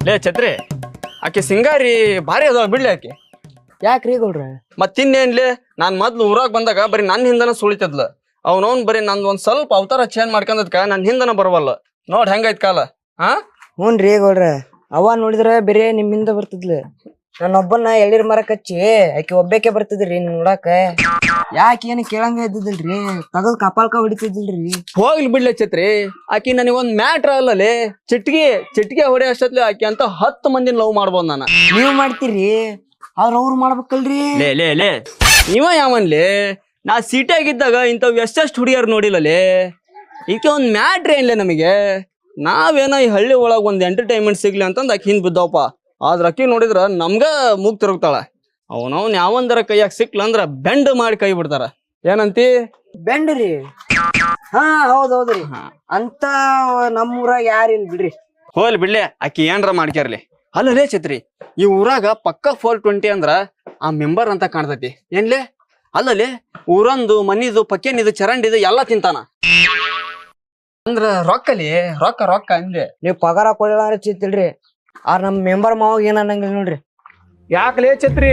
ಲೇ ಛತ್ರಿ ಆಕೆ ಸಿಂಗಾರಿ ಭಾರಿ ಅದಾವ ಬಿಡ್ಲಿ ಆಕೆ. ಯಾಕ್ರಿ ಗೌಡ್ರ? ಮತ್ತಿನ್ನೇನ್ಲಿ ನಾನ್ ಮೊದ್ಲು ಊರಾಗ ಬಂದಾಗ ಬರೀ ನನ್ನ ಹಿಂದನ ಸುಳಿತದ್ಲ. ಅವನವನ್ ಬರೀ ನಂದ್ ಒಂದ್ ಸ್ವಲ್ಪ ಅವತಾರ ಚೇಂಜ್ ಮಾಡ್ಕೊಂಡದ್ಕ ನನ್ ಹಿಂದನ ಬರವಲ್ಲ. ನೋಡ್ ಹೆಂಗೈತ್ ಕಾಲ. ಹಾ ಹ್ಞೂನ್ರಿ ಗೌಡ್ರ, ಅವ ನೋಡಿದ್ರ ಬೇರೆ ನಿಮ್ಮಿಂದ ಬರ್ತದ್ಲ. ನನ್ನೊಬ್ಬನ ಎಳ್ಳೀರ್ ಮರ ಕಚ್ಚಿ ಆಕಿ ಒಬ್ಬೇಕೆ ಬರ್ತಿದ್ರಿ ನೋಡಾಕ. ಯಾಕೆ ಏನು ಕೇಳಂಗ ಇದ್ದಿದ್ದಿಲ್ರಿ, ತಗದ್ ಕಪಾಲ್ಕ ಹೊಡಿತಿದ್ದಿಲ್ರಿ. ಹೋಗ್ಲಿ ಬಿಡ್ಲೆ ಛತ್ರಿ, ಆಕಿ ನನಗೆ ಒಂದ್ ಮ್ಯಾಟ್ರ್ ಅಲ್ಲಲೇ. ಚಿಟ್ಗೆ ಹೊಡೆ ಅಷ್ಟತ್ಲೆ ಆಕಿ ಅಂತ 10 ಮಂದಿನ ಲವ್ ಮಾಡ್ಬೋದ್ ನಾನು. ನೀವ್ ಮಾಡ್ತೀರಿ, ಆದ್ರ ಅವ್ರು ಮಾಡ್ಬೇಕಲ್ರಿ. ಲೇ ಲೇ ಲೇ ಇವ ಯಾವನ್ಲಿ? ನಾ ಸಿಟಿಯಾಗಿದ್ದಾಗ ಇಂಥವ್ ಎಷ್ಟೆಷ್ಟು ಹುಡುಗಿಯರ್ ನೋಡಿಲ್ಲಲೇ. ಈಕೆ ಒಂದ್ ಮ್ಯಾಟ್ರ್ ಏನ್ಲೇ ನಮಗೆ. ನಾವೇನೋ ಈ ಹಳ್ಳಿ ಒಳಗ್ ಒಂದ್ ಎಂಟರ್ಟೈನ್ಮೆಂಟ್ ಸಿಗ್ಲಿ ಅಂತಂದ್ ಆಕಿ ಹಿಂದ್ ಬಿದ್ದವಪ್ಪ. ಆದ್ರ ಅಕ್ಕಿ ನೋಡಿದ್ರ ನಮ್ಗ ಮೂಗ್ ತಿರುಗ್ತಾಳ. ಅವನವ್ನ ಯಾವಂದರ ಕೈಯಾಗ ಸಿಕ್ಲ ಅಂದ್ರ ಬೆಂಡ್ ಮಾಡಿ ಕೈ ಬಿಡ್ತಾರ. ಏನಂತಿ? ಬೆಂಡ್ರಿ? ಹಾ ಹೌದೌದ್ರಿ. ಅಂತ ನಮ್ಮೂರಾಗ ಯಾರಿಲ್ ಬಿಡ್ರಿ. ಹೋಲ್ ಬಿಡ್ಲೆ, ಆಕಿ ಏನ್ರ ಮಾಡ್ಕ್ಯಾರ್ಲಿ. ಅಲ್ಲಲೇ ಛತ್ರಿ, ಈ ಊರಾಗ ಪಕ್ಕ 420 ಅಂದ್ರ ಆ ಮೆಂಬರ್ ಅಂತ ಕಾಣ್ತೈತಿ ಏನ್ಲೇ? ಅಲ್ಲಲೇ ಊರಂದು ಮನಿದು ಪಕ್ಕೇನಿದು ಚರಂಡಿದು ಎಲ್ಲಾ ತಿಂತಾನ. ಅಂದ್ರ ರೊಕ್ಕಲಿ ರೊಕ್ಕ ಅಂದೆ. ನೀವ್ ಪಗಾರ ಕೊಡಲ್ಲ ಚಿತ್ತಿಲ್ರಿ. ಆರ್ ನಮ್ ಮೆಂಬರ್ ಮಾವಾಗ ಏನ್ ಅನ್ನಂಗಿಲ್ಲ ನೋಡ್ರಿ. ಯಾಕಲೇ ಛತ್ರಿ